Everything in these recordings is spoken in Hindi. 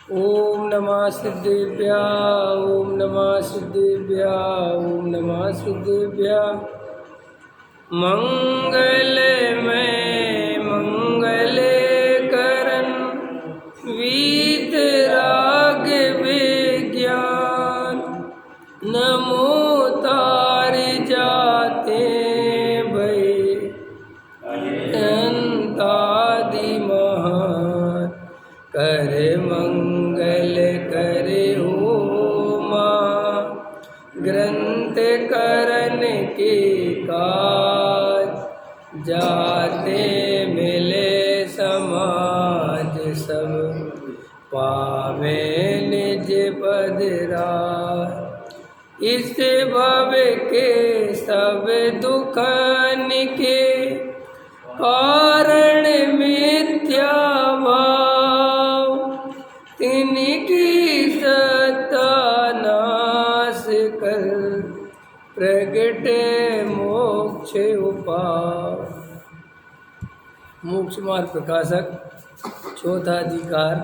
ओम नमः सिद्धेभ्यः। ओम नमः सिद्धेभ्यः। ओम नमः सिद्धेभ्यः। मंगलमय मंगले करन वीतराग विज्ञान नमो तार जाते भय अंतादि महान कर मंगल करे ओमा ग्रंथ करन के काज जाते मिले समाज सब पावे निज पद राज। इस भव के सब दुखन के कारण मिथ्या भाव तिनकी सत्ता नाश कर प्रगट मोक्ष उपाय। मोक्ष मार्ग प्रकाशक चौथा अधिकार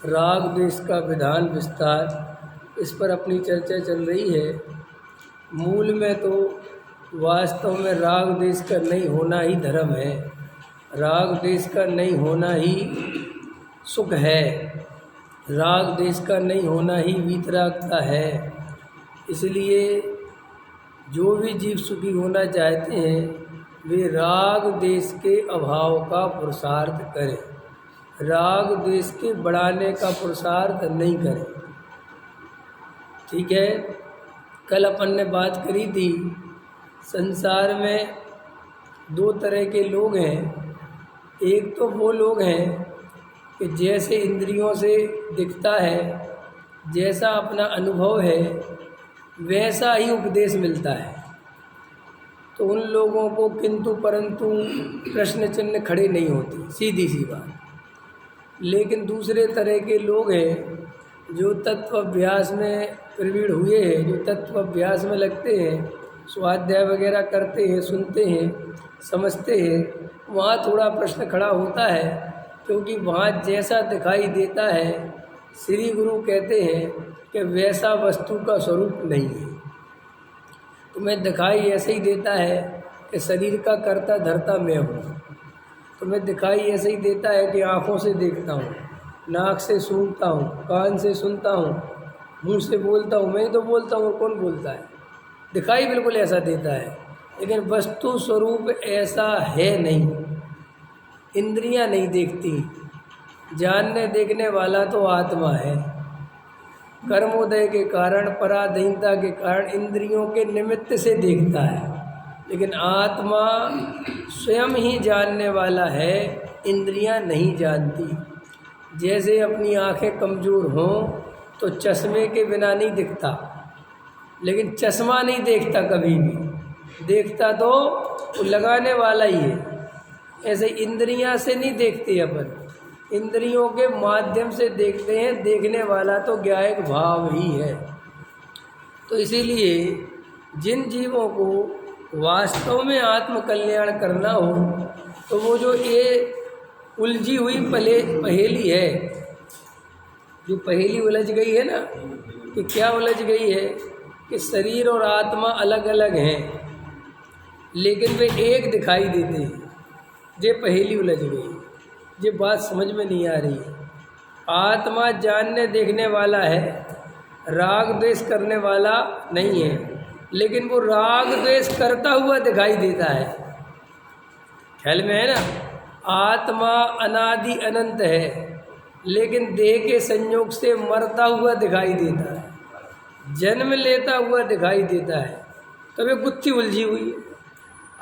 राग द्वेष का विधान विस्तार, इस पर अपनी चर्चा चल रही है। मूल में तो वास्तव में राग द्वेष का नहीं होना ही धर्म है, राग द्वेष का नहीं होना ही सुख है, राग द्वेष का नहीं होना ही वीतरागता है। इसलिए जो भी जीव सुखी होना चाहते हैं वे राग द्वेष के अभाव का पुरुषार्थ करें, राग द्वेष के बढ़ाने का पुरुषार्थ नहीं करें। ठीक है, कल अपन ने बात करी थी संसार में दो तरह के लोग हैं। एक तो वो लोग हैं कि जैसे इंद्रियों से दिखता है, जैसा अपना अनुभव है वैसा ही उपदेश मिलता है, तो उन लोगों को किंतु परंतु प्रश्न चिन्ह खड़े नहीं होते, सीधी सी बात। लेकिन दूसरे तरह के लोग हैं जो तत्व अभ्यास में प्रवीण हुए हैं, जो तत्व अभ्यास में लगते हैं, स्वाध्याय वगैरह करते हैं, सुनते हैं, समझते हैं। वहाँ थोड़ा प्रश्न खड़ा होता है, क्योंकि वहाँ जैसा दिखाई देता है श्री गुरु कहते हैं कि वैसा वस्तु का स्वरूप नहीं है। तुम्हें दिखाई ऐसे ही देता है कि शरीर का कर्ता धर्ता मैं हूँ, तुम्हें दिखाई ऐसे ही देता है कि आँखों से देखता हूँ, नाक से सूंघता हूँ, कान से सुनता हूँ, मुँह से बोलता हूँ। मैं तो बोलता हूँ, कौन बोलता है? दिखाई बिल्कुल ऐसा देता है, लेकिन वस्तु स्वरूप ऐसा है नहीं। इंद्रियां नहीं देखती, जानने देखने वाला तो आत्मा है। कर्मोदय के कारण, पराधीनता के कारण इंद्रियों के निमित्त से देखता है, लेकिन आत्मा स्वयं ही जानने वाला है, इंद्रियां नहीं जानती। जैसे अपनी आंखें कमज़ोर हों तो चश्मे के बिना नहीं दिखता, लेकिन चश्मा नहीं देखता कभी भी, देखता तो वो लगाने वाला ही है। ऐसे इंद्रियां से नहीं देखते अपन, इंद्रियों के माध्यम से देखते हैं, देखने वाला तो ज्ञायक भाव ही है। तो इसीलिए जिन जीवों को वास्तव में आत्म कल्याण करना हो तो वो जो ये उलझी हुई पहेली है, जो पहेली उलझ गई है ना, कि क्या उलझ गई है कि शरीर और आत्मा अलग अलग हैं लेकिन वे एक दिखाई देते हैं। ये पहेली उलझ गई, ये बात समझ में नहीं आ रही है। आत्मा जानने देखने वाला है, राग द्वेष करने वाला नहीं है, लेकिन वो राग द्वेष करता हुआ दिखाई देता है। ख्याल में है ना? आत्मा अनादि अनंत है, लेकिन देह के संयोग से मरता हुआ दिखाई देता है, जन्म लेता हुआ दिखाई देता है। तो वे गुत्थी उलझी हुई है।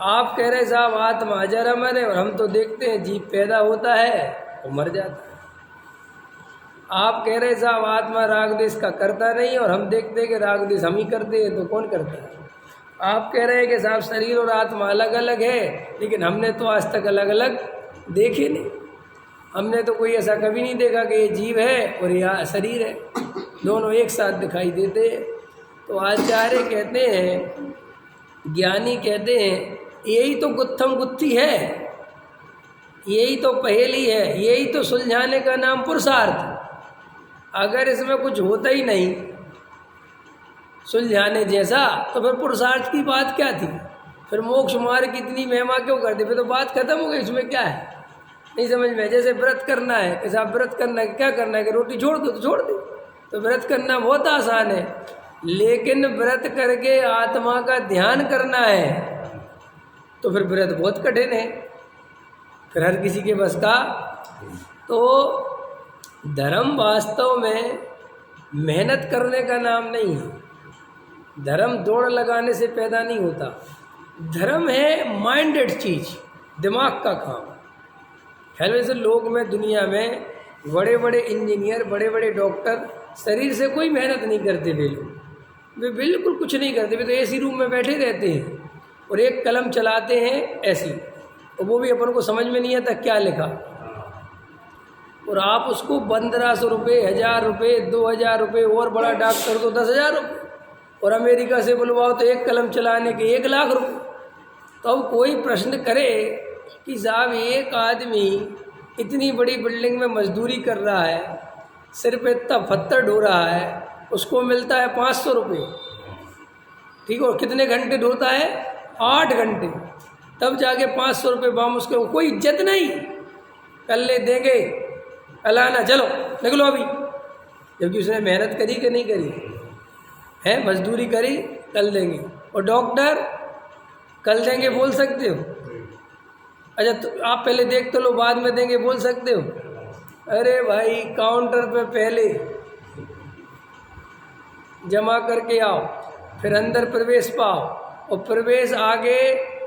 आप कह रहे साहब आत्मा अजर अमर है, और हम तो देखते हैं जीव पैदा होता है और मर जाता है। आप कह रहे साहब आत्मा राग द्वेष का करता नहीं, और हम देखते हैं कि राग द्वेष हम ही करते हैं, तो कौन करता है? आप कह रहे हैं कि साहब शरीर और आत्मा अलग अलग है, लेकिन हमने तो आज तक अलग अलग देखे नहीं। हमने तो कोई ऐसा कभी नहीं देखा कि ये जीव है और ये शरीर है, दोनों एक साथ दिखाई देते हैं। तो आचार्य कहते हैं, ज्ञानी कहते हैं, यही तो गुत्थम गुत्थी है, यही तो पहेली है, यही तो सुलझाने का नाम पुरुषार्थ। अगर इसमें कुछ होता ही नहीं सुलझाने जैसा तो फिर पुरुषार्थ की बात क्या थी? फिर मोक्ष मार्ग की इतनी महिमा क्यों करते? फिर तो बात खत्म हो गई, इसमें क्या है? नहीं समझ में। जैसे व्रत करना है, कैसा व्रत करना है, क्या करना है कि रोटी छोड़ दो तो छोड़ दो, तो व्रत करना बहुत आसान है। लेकिन व्रत करके आत्मा का ध्यान करना है तो फिर व्रत बहुत कठिन है, फिर हर किसी के बस का। तो धर्म वास्तव में मेहनत करने का नाम नहीं है। धर्म दौड़ लगाने से पैदा नहीं होता। धर्म है माइंडेड चीज, दिमाग का काम। ख्याल वैसे लोग में दुनिया में बड़े बड़े इंजीनियर, बड़े बड़े डॉक्टर शरीर से कोई मेहनत नहीं करते। वे लोग वे बिल्कुल कुछ नहीं करते, वे तो एसी रूम में बैठे रहते हैं और एक कलम चलाते हैं ऐसी, और वो भी अपन को समझ में नहीं आता क्या लिखा। और आप उसको 1500 रुपये, 1000 रुपये, 2000 रुपये, और बड़ा डॉक्टर तो 10,000 रुपये, और अमेरिका से बुलवाओ तो एक कलम चलाने के 1 लाख रुपये। तो अब कोई प्रश्न करे कि साहब एक आदमी इतनी बड़ी बिल्डिंग में मजदूरी कर रहा है, सिर पे इतना पत्थर ढो रहा है, उसको मिलता है 500 रुपये, ठीक है, और कितने घंटे ढोता है? 8 घंटे, तब जाके 500 रुपये बाम उसके कोई इज्जत नहीं। कल ले देंगे, अलाना चलो निकलो अभी, जबकि उसने मेहनत करी कि नहीं करी है, मजदूरी करी, कल देंगे। और डॉक्टर कल देंगे बोल सकते हो? अच्छा तो आप पहले देख तो लो, बाद में देंगे बोल सकते हो? अरे भाई काउंटर पे पहले जमा करके आओ, फिर अंदर प्रवेश पाओ, और प्रवेश आगे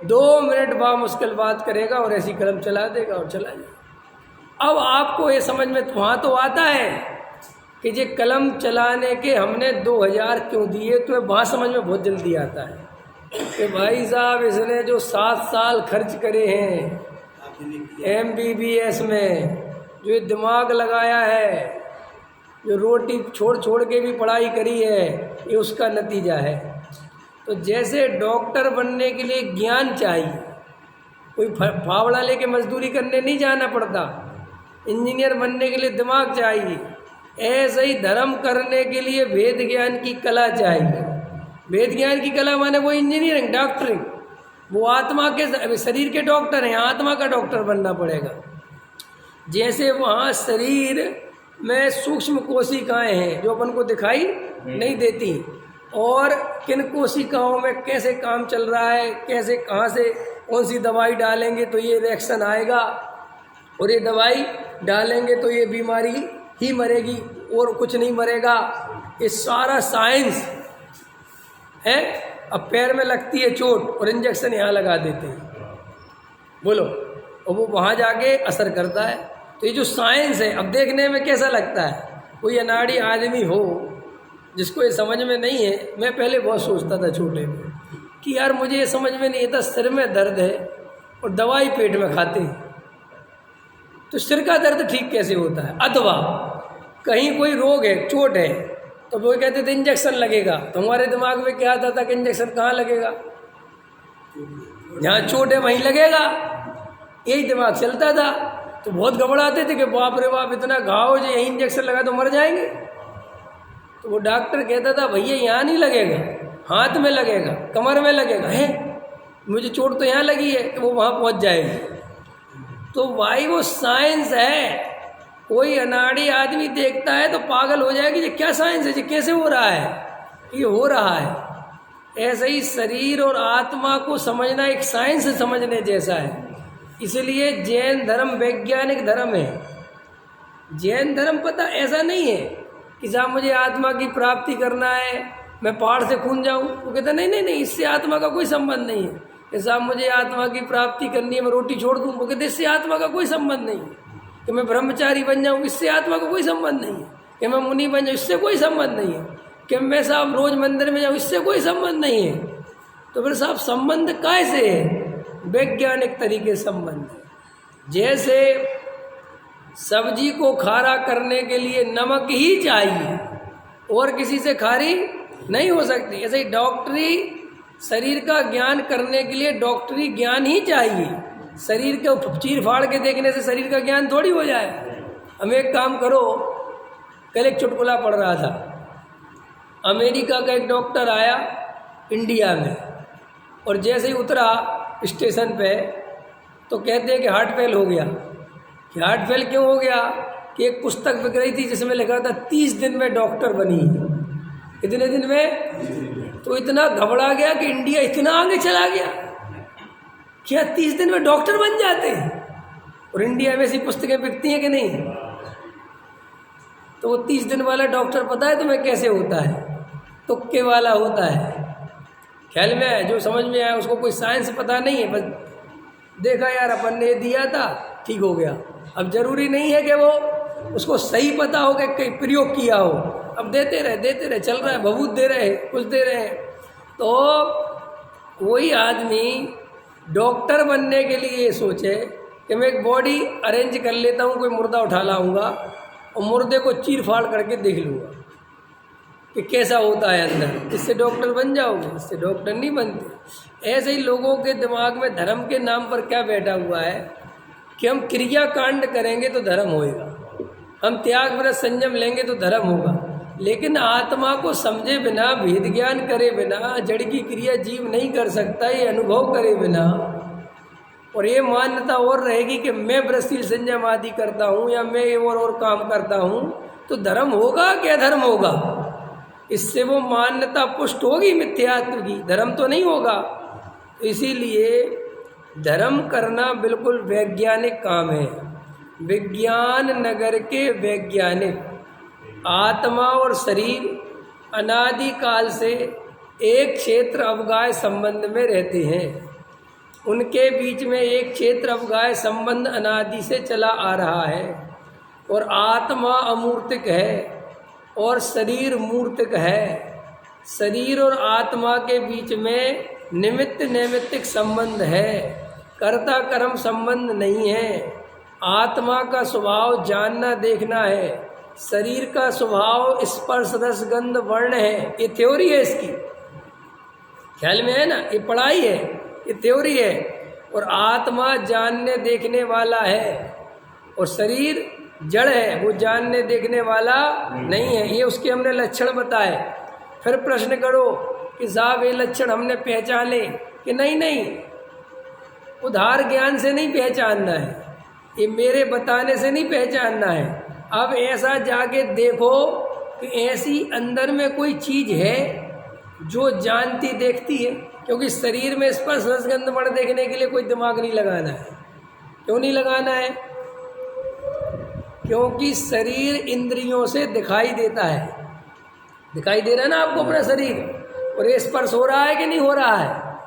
2 मिनट बाद मुश्किल बात करेगा और ऐसी कलम चला देगा और चला जाएगा। अब आपको ये समझ में वहाँ तो आता है कि ये कलम चलाने के हमने 2000 क्यों दिए, तो वहाँ समझ में बहुत जल्दी आता है कि भाई साहब इसने जो 7 साल खर्च करे हैं MBBS में, जो दिमाग लगाया है, जो रोटी छोड़ छोड़ के भी पढ़ाई करी है, ये उसका नतीजा है। तो जैसे डॉक्टर बनने के लिए ज्ञान चाहिए, कोई फावड़ा लेके मजदूरी करने नहीं जाना पड़ता, इंजीनियर बनने के लिए दिमाग चाहिए, ऐसे ही धर्म करने के लिए वेद ज्ञान की कला चाहिए। वेद ज्ञान की कला माने वो इंजीनियरिंग, डॉक्टरिंग, वो आत्मा के, शरीर के डॉक्टर हैं, आत्मा का डॉक्टर बनना पड़ेगा। जैसे वहाँ शरीर में सूक्ष्म कोशिकाएं हैं जो अपन को दिखाई नहीं देती, और किन कोशिकाओं में कैसे काम चल रहा है, कैसे कहाँ से कौन सी दवाई डालेंगे तो ये रिएक्शन आएगा, और ये दवाई डालेंगे तो ये बीमारी ही मरेगी और कुछ नहीं मरेगा। ये सारा साइंस है। अब पैर में लगती है चोट और इंजेक्शन यहाँ लगा देते हैं, बोलो, और वो वहाँ जाके असर करता है। तो ये जो साइंस है, अब देखने में कैसा लगता है? कोई अनाड़ी आदमी हो जिसको ये समझ में नहीं है। मैं पहले बहुत सोचता था छोटे में कि यार मुझे ये समझ में नहीं आता, सिर में दर्द है और दवाई पेट में खाते हैं, तो सिर का दर्द ठीक कैसे होता है? अथवा कहीं कोई रोग है, चोट है, तो वो कहते थे इंजेक्शन लगेगा, तो हमारे दिमाग में क्या आता था कि इंजेक्शन कहाँ लगेगा? जहाँ चोट है वहीं लगेगा, यही दिमाग चलता था। तो बहुत घबराते थे कि बाप रे बाप इतना घाव जो यहीं इंजेक्शन लगा तो मर जाएंगे। तो वो डॉक्टर कहता था भैया यहाँ नहीं लगेगा, हाथ में लगेगा, कमर में लगेगा। है मुझे चोट तो यहाँ लगी है, तो वो वहाँ पहुँच जाएगी। तो भाई वो साइंस है। कोई अनाड़ी आदमी देखता है तो पागल हो जाएगी, ये क्या साइंस है, ये कैसे हो रहा है? ये हो रहा है। ऐसे ही शरीर और आत्मा को समझना एक साइंस समझने जैसा है। इसलिए जैन धर्म वैज्ञानिक धर्म है। जैन धर्म पता ऐसा नहीं है कि साहब मुझे आत्मा की प्राप्ति करना है, मैं पहाड़ से कूद जाऊँ। वो कहता नहीं नहीं नहीं, इससे आत्मा का कोई संबंध नहीं है। कि साहब मुझे आत्मा की प्राप्ति करनी है, मैं रोटी छोड़ दूँ। वो कहते इससे आत्मा का कोई संबंध नहीं है। कि मैं ब्रह्मचारी बन जाऊँ, इससे आत्मा का कोई संबंध नहीं है। कि मैं मुनि बन जाऊँ, इससे कोई संबंध नहीं है। कि मैं साहब रोज मंदिर में जाऊँ, इससे कोई संबंध नहीं है। तो फिर साहब संबंध कैसे है? वैज्ञानिक तरीके संबंध है। जैसे सब्जी को खारा करने के लिए नमक ही चाहिए और किसी से खारी नहीं हो सकती, ऐसे ही डॉक्टरी शरीर का ज्ञान करने के लिए डॉक्टरी ज्ञान ही चाहिए। शरीर को चीर फाड़ के देखने से शरीर का ज्ञान थोड़ी हो जाए। हम एक काम करो, कल एक चुटकुला पढ़ रहा था। अमेरिका का एक डॉक्टर आया इंडिया में, और जैसे ही उतरा स्टेशन पे तो कहते हैं कि हार्ट फेल हो गया। कि हार्ट फेल क्यों हो गया? कि एक पुस्तक बिक रही थी जिसमें लिखा था 30 दिन में डॉक्टर बनी। कितने दिन में? तो इतना घबरा गया कि इंडिया इतना आगे चला गया, क्या 30 दिन में डॉक्टर बन जाते हैं? और इंडिया में ऐसी पुस्तकें बिकती हैं कि नहीं? तो वो 30 दिन वाला डॉक्टर पता है तुम्हें कैसे होता है? तुक्के वाला होता है। ख्याल में है, जो समझ में आया उसको, कोई साइंस पता नहीं है, बस देखा यार अपन ने दिया था ठीक हो गया। अब जरूरी नहीं है कि वो उसको सही पता हो कि कहीं प्रयोग किया हो। अब देते रहे चल रहा है, बहुत दे रहे हैं, कुछ दे रहे हैं। तो कोई आदमी डॉक्टर बनने के लिए ये सोचे कि मैं एक बॉडी अरेंज कर लेता हूँ, कोई मुर्दा उठा लाऊंगा और मुर्दे को चीर फाड़ करके देख लूँगा कि कैसा होता है अंदर, इससे डॉक्टर बन जाओगे? इससे डॉक्टर नहीं बनते। ऐसे ही लोगों के दिमाग में धर्म के नाम पर क्या बैठा हुआ है कि हम क्रिया कांड करेंगे तो धर्म होएगा, हम त्याग व्रत संयम लेंगे तो धर्म होगा। लेकिन आत्मा को समझे बिना, भेद ज्ञान करे बिना, जड़ की क्रिया जीव नहीं कर सकता, ये अनुभव करे बिना, और ये मान्यता और रहेगी कि मैं व्रतशील संयम आदि करता हूँ या मैं ये और काम करता हूँ, तो धर्म होगा क्या? धर्म होगा? इससे वो मान्यता पुष्ट होगी मिथ्यात्व की, धर्म तो नहीं होगा। इसीलिए धर्म करना बिल्कुल वैज्ञानिक काम है। विज्ञान नगर के वैज्ञानिक आत्मा और शरीर अनादि काल से एक क्षेत्र अवगाह्य संबंध में रहते हैं। उनके बीच में एक क्षेत्र अवगाह्य संबंध अनादि से चला आ रहा है, और आत्मा अमूर्तिक है और शरीर मूर्तिक है। शरीर और आत्मा के बीच में निमित्त नैमित्तिक संबंध है, कर्ता कर्म संबंध नहीं है। आत्मा का स्वभाव जानना देखना है, शरीर का स्वभाव स्पर्श रस गंध वर्ण है। ये थ्योरी है इसकी, ख्याल में है ना? ये पढ़ाई है, ये थ्योरी है। और आत्मा जानने देखने वाला है और शरीर जड़ है, वो जानने देखने वाला नहीं है। ये उसके हमने लक्षण बताए। फिर प्रश्न करो कि साहब ये लक्षण हमने पहचाने कि नहीं, उधार ज्ञान से नहीं पहचानना है, ये मेरे बताने से नहीं पहचानना है। अब ऐसा जाके देखो कि ऐसी अंदर में कोई चीज़ है जो जानती देखती है, क्योंकि शरीर में स्पर्श रसगंध वर्ण देखने के लिए कोई दिमाग नहीं लगाना है। क्यों नहीं लगाना है? क्योंकि शरीर इंद्रियों से दिखाई देता है। दिखाई दे रहा है ना आपको अपना शरीर, और ये स्पर्श हो रहा है कि नहीं हो रहा है?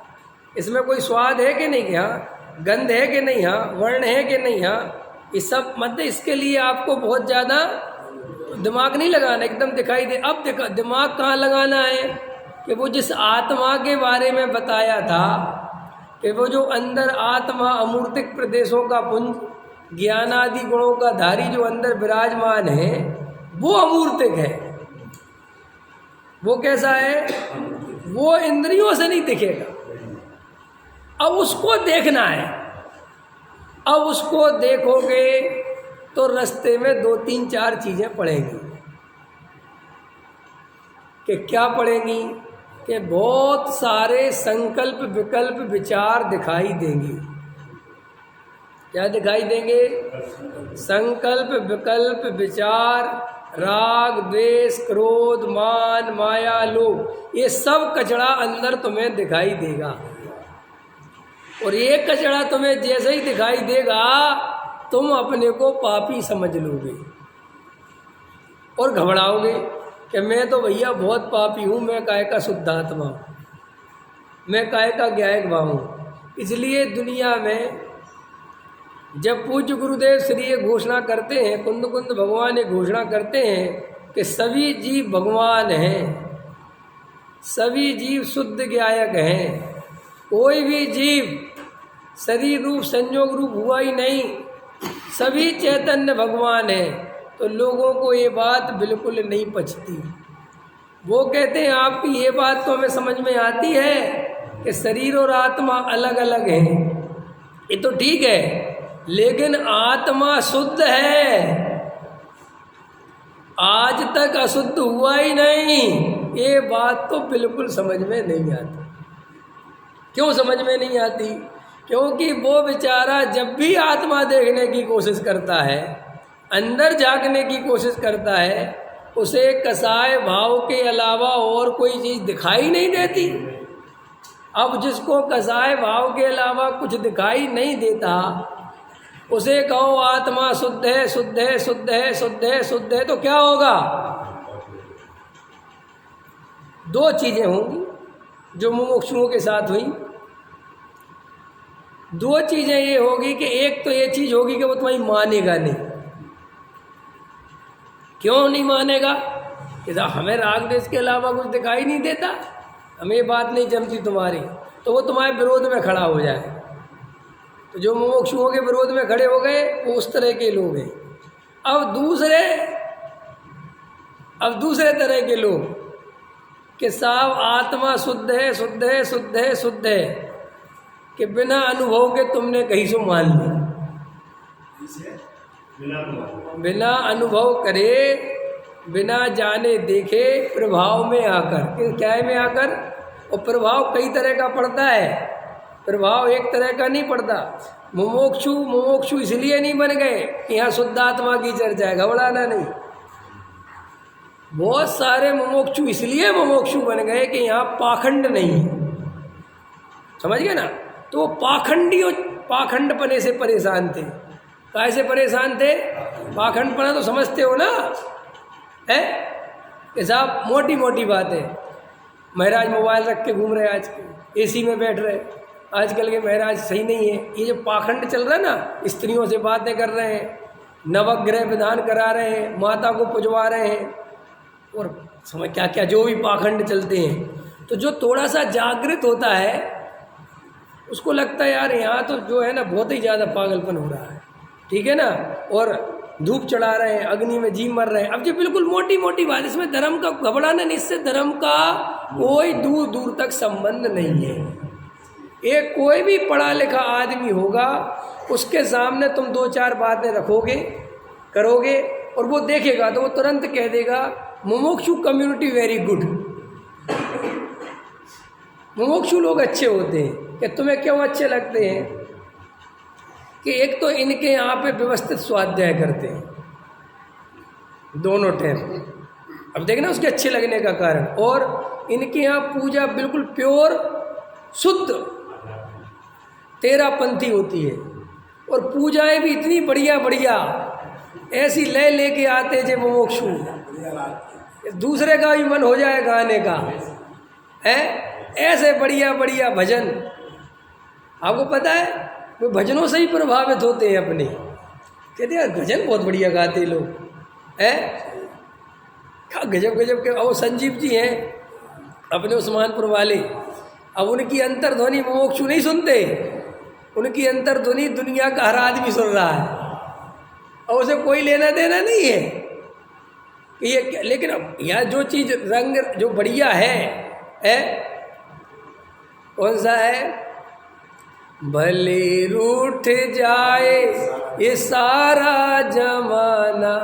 इसमें कोई स्वाद है कि नहीं? हाँ। गंध है कि नहीं? हाँ। वर्ण है कि नहीं? हाँ। ये सब मतलब इसके लिए आपको बहुत ज़्यादा दिमाग नहीं लगाना, एकदम दिखाई दे। अब दिमाग कहाँ लगाना है कि वो जिस आत्मा के बारे में बताया था कि वो जो अंदर आत्मा अमूर्तिक प्रदेशों का पुंज, ज्ञानादि गुणों का धारी जो अंदर विराजमान है, वो अमूर्तिक है। वो कैसा है? वो इंद्रियों से नहीं दिखेगा। अब उसको देखना है। अब उसको देखोगे तो रास्ते में 2-3-4 चीज़ें पड़ेंगी। कि क्या पड़ेंगी? कि बहुत सारे संकल्प विकल्प विचार दिखाई देंगे। क्या दिखाई देंगे? संकल्प विकल्प विचार, राग द्वेष क्रोध मान माया लोभ, ये सब कचरा अंदर तुम्हें दिखाई देगा। और ये कचरा तुम्हें जैसे ही दिखाई देगा तुम अपने को पापी समझ लोगे और घबराओगे कि मैं तो भैया बहुत पापी हूँ, मैं काय का शुद्धात्मा हूँ, मैं काय का ज्ञायक भाव हूँ। इसलिए दुनिया में जब पूज्य गुरुदेव श्री ये घोषणा करते हैं, कुंद कुंद भगवान ये घोषणा करते हैं कि सभी जीव भगवान हैं, सभी जीव शुद्ध ज्ञायक हैं, कोई भी जीव शरीर रूप संयोग रूप हुआ ही नहीं, सभी चैतन्य भगवान है, तो लोगों को ये बात बिल्कुल नहीं पचती। वो कहते हैं आपकी ये बात तो हमें समझ में आती है कि शरीर और आत्मा अलग अलग हैं, ये तो ठीक है, लेकिन आत्मा शुद्ध है। आज तक अशुद्ध हुआ ही नहीं। ये बात तो बिल्कुल समझ में नहीं आती। क्यों समझ में नहीं आती? क्योंकि वो बेचारा जब भी आत्मा देखने की कोशिश करता है, अंदर झांकने की कोशिश करता है, उसे कसाय भाव के अलावा और कोई चीज़ दिखाई नहीं देती। अब जिसको कसाय भाव के अलावा कुछ दिखाई नहीं देता, उसे कहो आत्मा शुद्ध है, शुद्ध है, शुद्ध है, शुद्ध है, शुद्ध है, तो क्या होगा? दो चीज़ें होंगी जो मुमुक्षुओं के साथ हुई। दो चीज़ें ये होगी कि एक तो ये चीज़ होगी कि वो तुम्हारी मानेगा नहीं। क्यों नहीं मानेगा? कि हमें राग देश के अलावा कुछ दिखाई नहीं देता, हमें ये बात नहीं जमती तुम्हारी, तो वो तुम्हारे विरोध में खड़ा हो जाए। तो जो मुमुक्षुओं के विरोध में खड़े हो गए वो उस तरह के लोग हैं। अब दूसरे तरह के लोग कि साहब आत्मा शुद्ध है, शुद्ध है, शुद्ध है, शुद्ध है, कि बिना अनुभव के तुमने कहीं से मान लिया। बिना अनुभव करे, बिना जाने देखे, प्रभाव में आकर, क्या में आकर, और प्रभाव कई तरह का पड़ता है, प्रभाव एक तरह का नहीं पड़ता। मुमुक्षु इसलिए नहीं बन गए कि यहाँ शुद्ध आत्मा की चर्चा है, घबराना नहीं। बहुत सारे मुमुक्षु इसलिए मुमुक्षु बन गए कि यहाँ पाखंड नहीं है, समझ गए ना? तो वो पाखंडपने से परेशान थे। कैसे परेशान थे? पाखंडपना तो समझते हो ना, है कि साहब मोटी मोटी बात है। महाराज मोबाइल रख के घूम रहे, आज के एसी में बैठ रहे, आजकल के महाराज सही नहीं है। ये जो पाखंड चल रहा है ना, स्त्रियों से बातें कर रहे हैं, नवग्रह विधान करा रहे हैं, माता को पुजवा रहे हैं, और समझ क्या क्या जो भी पाखंड चलते हैं। तो जो थोड़ा सा जागृत होता है उसको लगता है यार यहाँ तो जो है ना बहुत ही ज़्यादा पागलपन हो रहा है, ठीक है ना, और धूप चढ़ा रहे हैं, अग्नि में जी मर रहे हैं। अब जो बिल्कुल मोटी मोटी बात, इसमें धर्म का घबराना नहीं, इससे धर्म का कोई दूर दूर तक संबंध नहीं है। एक कोई भी पढ़ा लिखा आदमी होगा, उसके सामने तुम दो चार बातें रखोगे, करोगे, और वो देखेगा तो वो तुरंत कह देगा मुमुक्षु कम्युनिटी वेरी गुड, मुमुक्षु लोग अच्छे होते हैं। कि तुम्हें क्यों अच्छे लगते हैं? कि एक तो इनके यहाँ पे व्यवस्थित स्वाध्याय करते हैं दोनों टाइम। अब देखना उसके अच्छे लगने का कारण, और इनके यहाँ पूजा बिल्कुल प्योर शुद्ध तेरापंथी होती है, और पूजाएं भी इतनी बढ़िया बढ़िया ऐसी लय लेके आते जो मुमुक्षु, दूसरे का भी मन हो जाए गाने का, है ऐसे बढ़िया बढ़िया भजन। आपको पता है वो भजनों से ही प्रभावित होते हैं अपने, कहते हैं भजन बहुत बढ़िया गाते लोग, हैं गजब गजब के। और संजीव जी हैं अपने उस्मानपुर वाले, अब उनकी अंतर्ध्वनि मुमुक्षु नहीं सुनते, उनकी अंतर्ध्वनि दुनिया का हर आदमी सुन रहा है, और उसे कोई लेना देना नहीं है कि ये। लेकिन अब यह जो चीज़ रंग जो बढ़िया है कौन सा है? भले रूठ जाए ये सारा जमाना,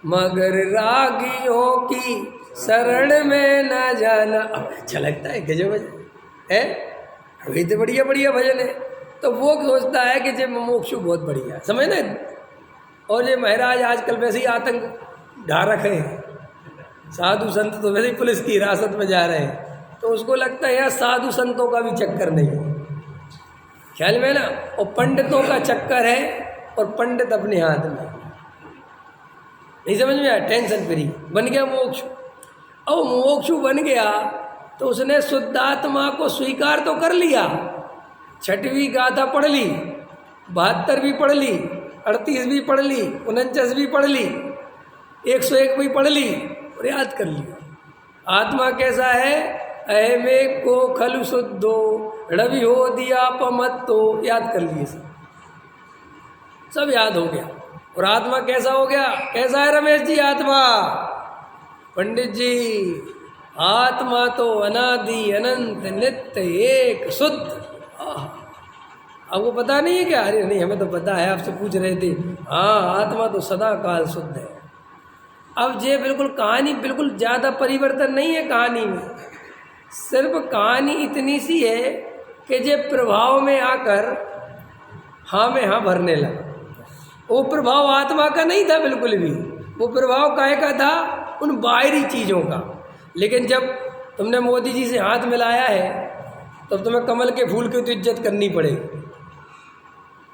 मगर रागियों की शरण में न जाना। अब अच्छा लगता है गजब है, अभी तो बढ़िया बढ़िया भजन है। तो वो सोचता है कि जब मुमुक्षु बहुत बढ़िया, समझ ना। और ये महाराज आजकल वैसे ही आतंक ढा रखे हैं, साधु संत तो वैसे ही पुलिस की हिरासत में जा रहे हैं, तो उसको लगता है यार साधु संतों का भी चक्कर नहीं है, ख्याल में ना। और पंडितों का चक्कर है, और पंडित अपने हाथ में, नहीं समझ में आया? टेंशन फ्री बन गया मोक्षु। और मोक्षु बन गया तो उसने शुद्धात्मा को स्वीकार तो कर लिया, 6वीं गाथा पढ़ ली, 72 भी पढ़ ली, 38 भी पढ़ ली, 49 भी पढ़ ली, 101 भी पढ़ ली, और याद कर लिया आत्मा कैसा है। अहमे को खलु शुद्धो रवि हो दिया पमत्तो, याद कर लिए सब याद हो गया। और आत्मा कैसा हो गया? कैसा है रमेश जी आत्मा? पंडित जी आत्मा तो अनादि अनंत नित्य एक शुद्ध। आपको पता नहीं है क्या? अरे नहीं हमें तो पता है, आपसे पूछ रहे थे। हाँ आत्मा तो सदा काल शुद्ध है। अब ये बिल्कुल कहानी बिल्कुल ज़्यादा परिवर्तन नहीं है कहानी में, सिर्फ कहानी इतनी सी है कि ये प्रभाव में आकर हाँ में हाँ भरने लगा। वो प्रभाव आत्मा का नहीं था बिल्कुल भी, वो प्रभाव काहे का था, उन बाहरी चीज़ों का। लेकिन जब तुमने मोदी जी से हाथ मिलाया है तब तुम्हें कमल के फूल की तो इज्जत करनी पड़ेगी।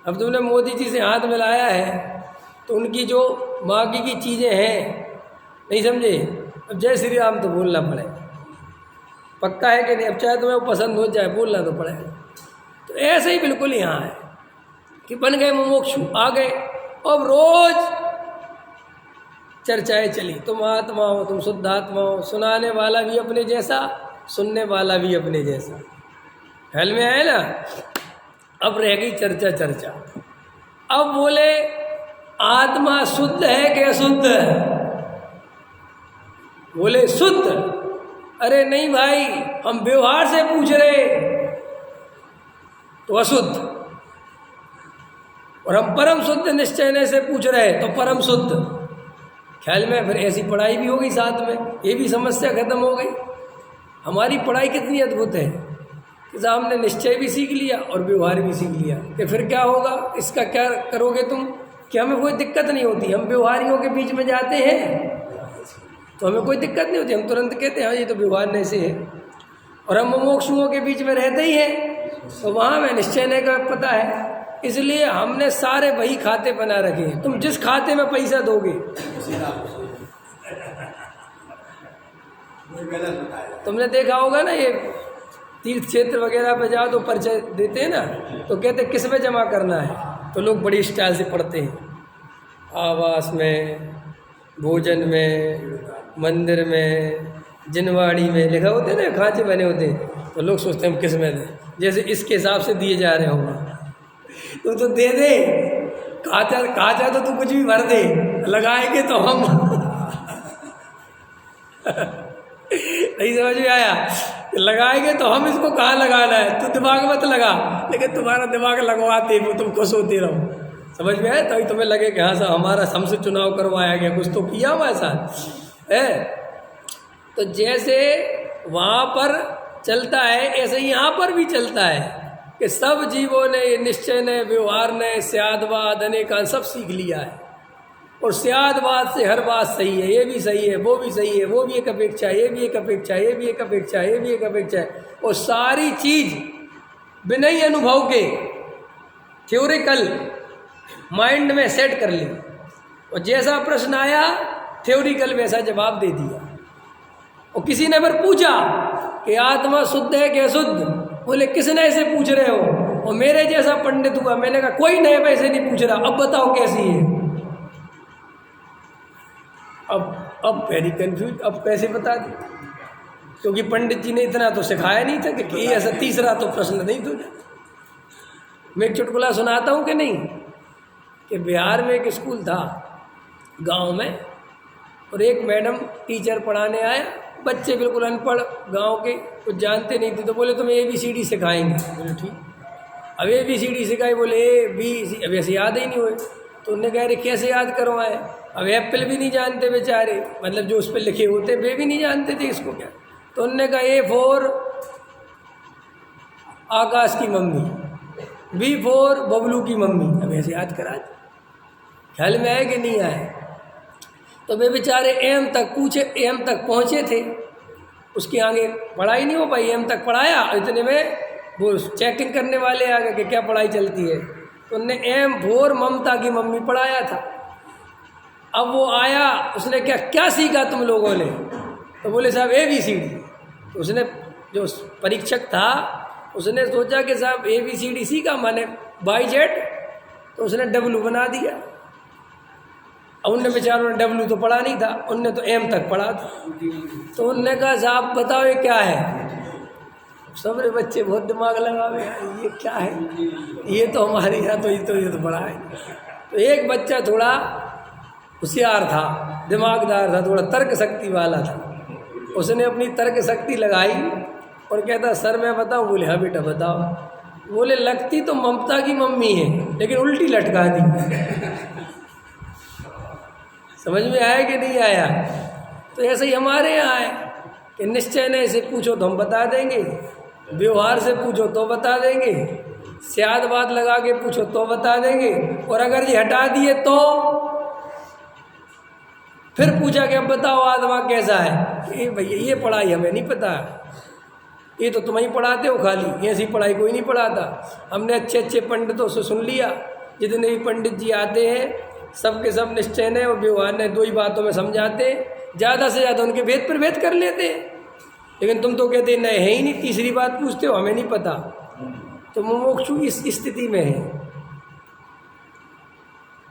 अब तुमने मोदी जी से हाथ मिलाया है तो उनकी जो बाकी की चीज़ें हैं, नहीं समझे, अब जय श्री राम तो बोलना पड़ेगा, पक्का है कि नहीं। अब चाहे तुम्हें वो पसंद हो जाए, बोलना तो पड़ेगा। तो ऐसे ही बिल्कुल यहाँ है कि बन गए मुमुक्षु, आ गए। अब रोज चर्चाएं चली, तुम आत्मा हो, तुम शुद्ध आत्मा हो, सुनाने वाला भी अपने जैसा, सुनने वाला भी अपने जैसा। ख्याल में आए ना। अब रह गई चर्चा चर्चा। अब बोले आत्मा शुद्ध है कि अशुद्ध है? बोले शुद्ध। अरे नहीं भाई, हम व्यवहार से पूछ रहे तो अशुद्ध, और हम परम शुद्ध निश्चय से पूछ रहे तो परम शुद्ध। ख्याल में फिर ऐसी पढ़ाई भी हो गई साथ में, ये भी समस्या खत्म हो गई। हमारी पढ़ाई कितनी अद्भुत है कि साहब हमने निश्चय भी सीख लिया और व्यवहार भी सीख लिया कि फिर क्या होगा, इसका क्या करोगे तुम, कि हमें कोई दिक्कत नहीं होती। हम व्यवहारियों के बीच में जाते हैं तो हमें कोई दिक्कत नहीं होती, हम तुरंत कहते हैं हाँ ये तो व्यवहार नहीं से है। और हम मोक्षुओं के बीच में रहते ही हैं तो वहाँ हमें निश्चय नहीं का पता है। इसलिए हमने सारे वही खाते बना रखे हैं। तुम जिस खाते में पैसा दोगे, तुमने देखा होगा ना, ये तीर्थ क्षेत्र वगैरह पे जाओ तो परिचय देते हैं ना, तो कहते किस में जमा करना है, तो लोग बड़ी स्टाइल से पढ़ते हैं, आवास में, भोजन में, मंदिर में, जिनवाड़ी में लिखा होते हैं ना, खांचे बने होते हैं, तो लोग सोचते हैं हम किस में दें, जैसे इसके हिसाब से दिए जा रहे होंगे। तो दे दे, खाचा तो तू कुछ भी भर दे, लगाएंगे तो हम नहीं समझ में आया, लगाएंगे तो हम इसको कहाँ लगाना है, तू दिमाग मत लगा, लेकिन तुम्हारा दिमाग लगवाते वो तुम खुश होते रहो। समझ में आया, तभी तुम्हें लगे कि हाँ साहब हमारा हमसे चुनाव करवाया गया, कुछ तो किया हमारे साथ है। तो जैसे वहाँ पर चलता है ऐसे यहाँ पर भी चलता है कि सब जीवों ने निश्चय ने, व्यवहार ने, स्यादवाद अनेकांत सब सीख लिया है। और स्यादवाद से हर बात सही है, ये भी सही है, वो भी सही है, वो भी एक अपेक्षा है, ये भी एक अपेक्षा है, ये भी एक अपेक्षा है, ये भी एक अपेक्षा है। और सारी चीज़ बिना ही अनुभव के थ्योरिकल माइंड में सेट कर ली, और जैसा प्रश्न आया थ्योरिकल वैसा जवाब दे दिया। और किसी ने फिर पूछा कि आत्मा शुद्ध है कि अशुद्ध, बोले किसने ऐसे पूछ रहे हो, और मेरे जैसा पंडित हुआ, मैंने कहा कोई नए वैसे नहीं पूछ रहा, अब बताओ कैसी है। अब वेरी कंफ्यूज, अब कैसे बता दें, क्योंकि पंडित जी ने इतना तो सिखाया नहीं था कि ऐसा तीसरा तो प्रश्न नहीं था। मैं एक चुटकुला सुनाता हूँ कि नहीं, कि बिहार में एक स्कूल था गांव में, और एक मैडम टीचर पढ़ाने आया, बच्चे बिल्कुल अनपढ़ गांव के, कुछ जानते नहीं थे, तो बोले तुम्हें ABCD सिखाएंगे। बोले ठीक। अब ABCD सिखाई, बोले A B, अब ऐसे याद ही नहीं हुए, तो उन्होंने कहा अरे कैसे याद करवाएं, अब एप्पल भी नहीं जानते बेचारे, मतलब जो उस पर लिखे होते वे भी नहीं जानते थे इसको क्या। तो उन्होंने कहा A for आकाश की मम्मी, B for बबलू की मम्मी, अब ऐसे याद करा। ख्याल में आए कि नहीं आए। तो वे बेचारे M तक पहुँचे थे, उसके आगे पढ़ाई नहीं हो पाई। M तक पढ़ाया, इतने में वो चेकिंग करने वाले आ गए कि क्या पढ़ाई चलती है, तो उनने M for ममता की मम्मी पढ़ाया था। अब वो आया, उसने क्या सीखा तुम लोगों ने, तो बोले साहब ABCD। तो उसने, जो परीक्षक था, उसने सोचा कि साहब ABCD सीखा माने YZ, तो उसने W बना दिया। अब उनने बेचारों ने W तो पढ़ा नहीं था, उनने तो M तक पढ़ा था। तो उनने कहा साहब बताओ ये क्या है। सबरे बच्चे बहुत दिमाग लगावे, ये क्या है, ये तो हमारे यहाँ तो ये तो बड़ा है। तो एक बच्चा थोड़ा होशियार था, दिमागदार था, थोड़ा तर्क शक्ति वाला था, उसने अपनी तर्क शक्ति लगाई और कहता सर मैं बताऊँ। बोले हाँ बेटा बताओ। बोले लगती तो ममता की मम्मी है, लेकिन उल्टी लटका दी। समझ में आया कि नहीं आया? तो ऐसे ही हमारे यहाँ है कि निश्चय नहीं से पूछो तो हम बता देंगे, व्यवहार से पूछो तो बता देंगे, स्याद बात लगा के पूछो तो बता देंगे, और अगर ये हटा दिए तो फिर पूछा कि अब बताओ आत्मा कैसा है? ये भैया ये पढ़ाई हमें नहीं पता, ये तो तुम ही पढ़ाते हो, खाली ऐसी पढ़ाई कोई नहीं पढ़ाता। हमने अच्छे अच्छे पंडितों से सुन लिया, जितने भी पंडित जी आते हैं सबके सब निश्चय ने और व्यवहार ने 2 ही बातों में समझाते, ज़्यादा से ज़्यादा उनके भेद पर भेद कर लेते। लेकिन तुम तो कहते नहीं है ही नहीं, तीसरी बात पूछते हो हमें नहीं पता। तो मुमुक्षु इस स्थिति में है।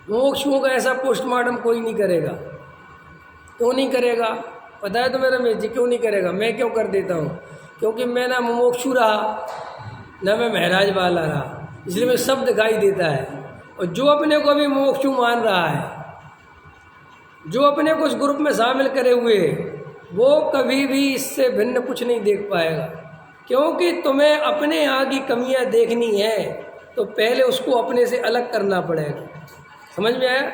मुमुक्षुओं का ऐसा पोस्टमार्टम कोई नहीं करेगा। क्यों नहीं करेगा पता है तुम्हें रमेश जी? क्यों नहीं करेगा? मैं क्यों कर देता हूँ? क्योंकि मैं ना मुमुक्षु रहा ना मैं महराज वाला रहा, इसलिए मैं सब दिखाई देता है। और जो अपने को भी मुमुक्षु मान रहा है, जो अपने को उस ग्रुप में शामिल करे हुए, वो कभी भी इससे भिन्न कुछ नहीं देख पाएगा। क्योंकि तुम्हें अपने यहाँ की कमियाँ देखनी है तो पहले उसको अपने से अलग करना पड़ेगा। समझ में आया?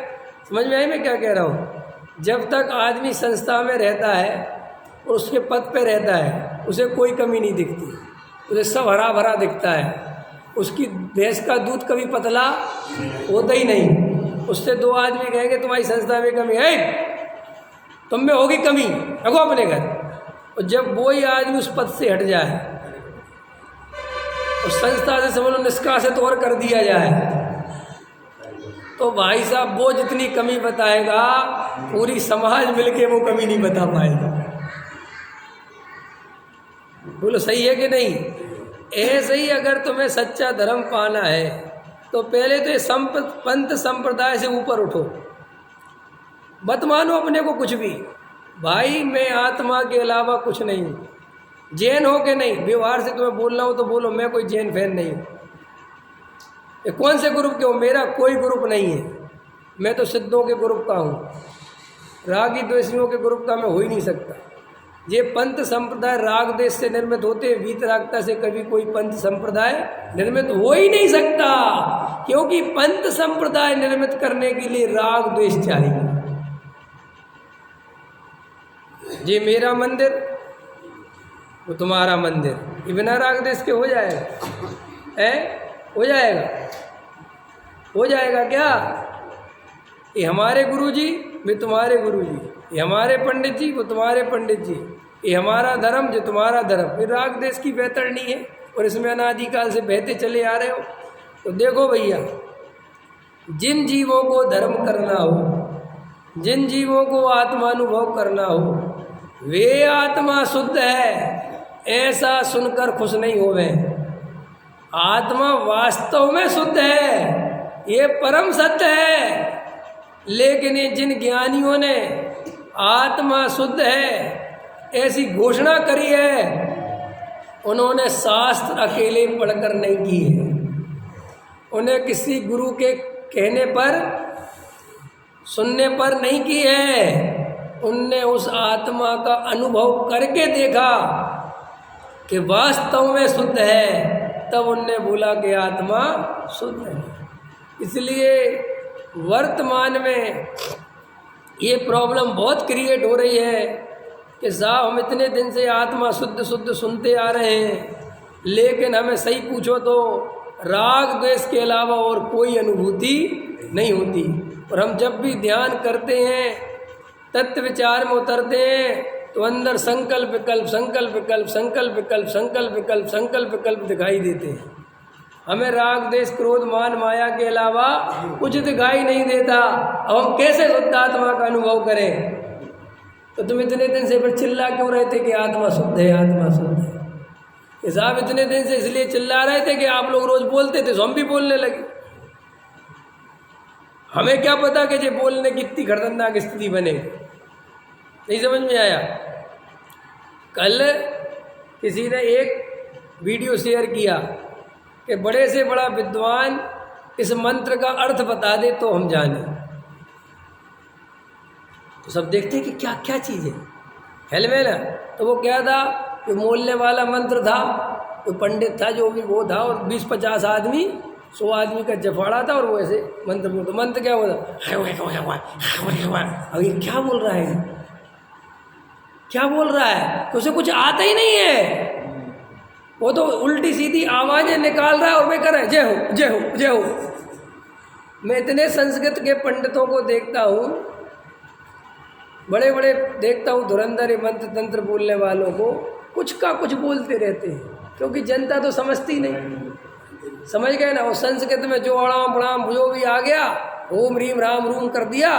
समझ में आया मैं क्या कह रहा हूँ? जब तक आदमी संस्था में रहता है और उसके पद पे रहता है, उसे कोई कमी नहीं दिखती, उसे सब हरा भरा दिखता है। उसकी भैंस का दूध कभी पतला होता ही नहीं। उससे 2 आदमी कहेंगे तुम्हारी संस्था में कमी है, तुम में होगी कमी, रखो अपने घर। और जब वो ही आदमी उस पद से हट जाए और संस्था से समझ लो निष्कासित और कर दिया जाए, तो भाई साहब वो जितनी कमी बताएगा पूरी समाज मिलके वो कमी नहीं बता पाएगा। बोलो सही है कि नहीं? ऐसे ही अगर तुम्हें सच्चा धर्म पाना है तो पहले तो ये पंथ संप्रदाय से ऊपर उठो। मत मानो अपने को कुछ भी, भाई मैं आत्मा के अलावा कुछ नहीं हूँ। जैन हो के नहीं, व्यवहार से तुम्हें बोल रहा हूँ तो बोलो मैं कोई जैन फैन नहीं हूँ। ये कौन से ग्रुप के हो? मेरा कोई ग्रुप नहीं है, मैं तो सिद्धों के ग्रुप का हूँ, रागी द्वेषियों के ग्रुप का मैं हो ही नहीं सकता। ये पंथ संप्रदाय राग देश से निर्मित होते, वीतरागता से कभी कोई पंथ संप्रदाय निर्मित हो ही नहीं सकता, क्योंकि पंथ संप्रदाय निर्मित करने के लिए राग द्वेष चाहिए। ये मेरा मंदिर, वो तुम्हारा मंदिर, ये बिना राग देश के हो जाएगा? हो जाएगा? हो जाएगा क्या? ये हमारे गुरुजी, वे तुम्हारे गुरुजी, ये हमारे पंडित जी, वो तुम्हारे पंडित जी, ये हमारा धर्म, जो तुम्हारा धर्म। ये राग देश की बैतरणी है और इसमें अनादिकाल से बहते चले आ रहे हो। तो देखो भैया, जिन जीवों को धर्म करना हो, जिन जीवों को आत्मानुभव करना हो, वे आत्मा शुद्ध है ऐसा सुनकर खुश नहीं होवे। आत्मा वास्तव में शुद्ध है, ये परम सत्य है। लेकिन ये जिन ज्ञानियों ने आत्मा शुद्ध है ऐसी घोषणा करी है, उन्होंने शास्त्र अकेले पढ़कर नहीं की है, उन्हें किसी गुरु के कहने पर, सुनने पर नहीं की है। उनने उस आत्मा का अनुभव करके देखा कि वास्तव में शुद्ध है, तब उनने बोला कि आत्मा शुद्ध है। इसलिए वर्तमान में ये प्रॉब्लम बहुत क्रिएट हो रही है कि साहब हम इतने दिन से आत्मा शुद्ध शुद्ध सुनते आ रहे हैं, लेकिन हमें सही पूछो तो राग द्वेष के अलावा और कोई अनुभूति नहीं होती। और हम जब भी ध्यान करते हैं, तत्व विचार में उतरते हैं, तो अंदर संकल्प विकल्प संकल्प विकल्प संकल्प विकल्प संकल्प विकल्प संकल्प विकल्प दिखाई देते हैं। हमें राग देश क्रोध मान माया के अलावा कुछ दिखाई नहीं देता। अब हम कैसे शुद्ध आत्मा का अनुभव करें? तो तुम इतने दिन से फिर चिल्ला क्यों रहे थे कि आत्मा शुद्ध है, आत्मा शुद्ध है? ये साहब इतने दिन से इसलिए चिल्ला रहे थे कि आप लोग रोज बोलते थे, तो हम भी बोलने लगे। हमें क्या पता कि ये बोलने की इतनी खतरनाक स्थिति बनेगी। नहीं समझ में आया? कल किसी ने एक वीडियो शेयर किया कि बड़े से बड़ा विद्वान इस मंत्र का अर्थ बता दे तो हम जाने। तो सब देखते हैं कि क्या क्या चीज़ है, हेलमेल है। तो वो क्या था कि बोलने वाला मंत्र था, कोई पंडित था जो भी वो था, और 20-50 आदमी 100 आदमी का जफाड़ा था और वो ऐसे मंत्र बोलता। मंत्र क्या बोला, अब ये क्या बोल रहा है, क्या बोल रहा है, तो उसे कुछ आता ही नहीं है, वो तो उल्टी सीधी आवाज़ें निकाल रहा है और मैं कर रहा है जय हो जय हो जय हो। मैं इतने संस्कृत के पंडितों को देखता हूँ, बड़े बड़े देखता हूँ धुरंधर मंत्र तंत्र बोलने वालों को, कुछ का कुछ बोलते रहते हैं, क्योंकि जनता तो समझती नहीं। समझ गए ना, वो संस्कृत में जो अड़ाम पड़ाम जो भी आ गया, ओम रीम राम रूम कर दिया,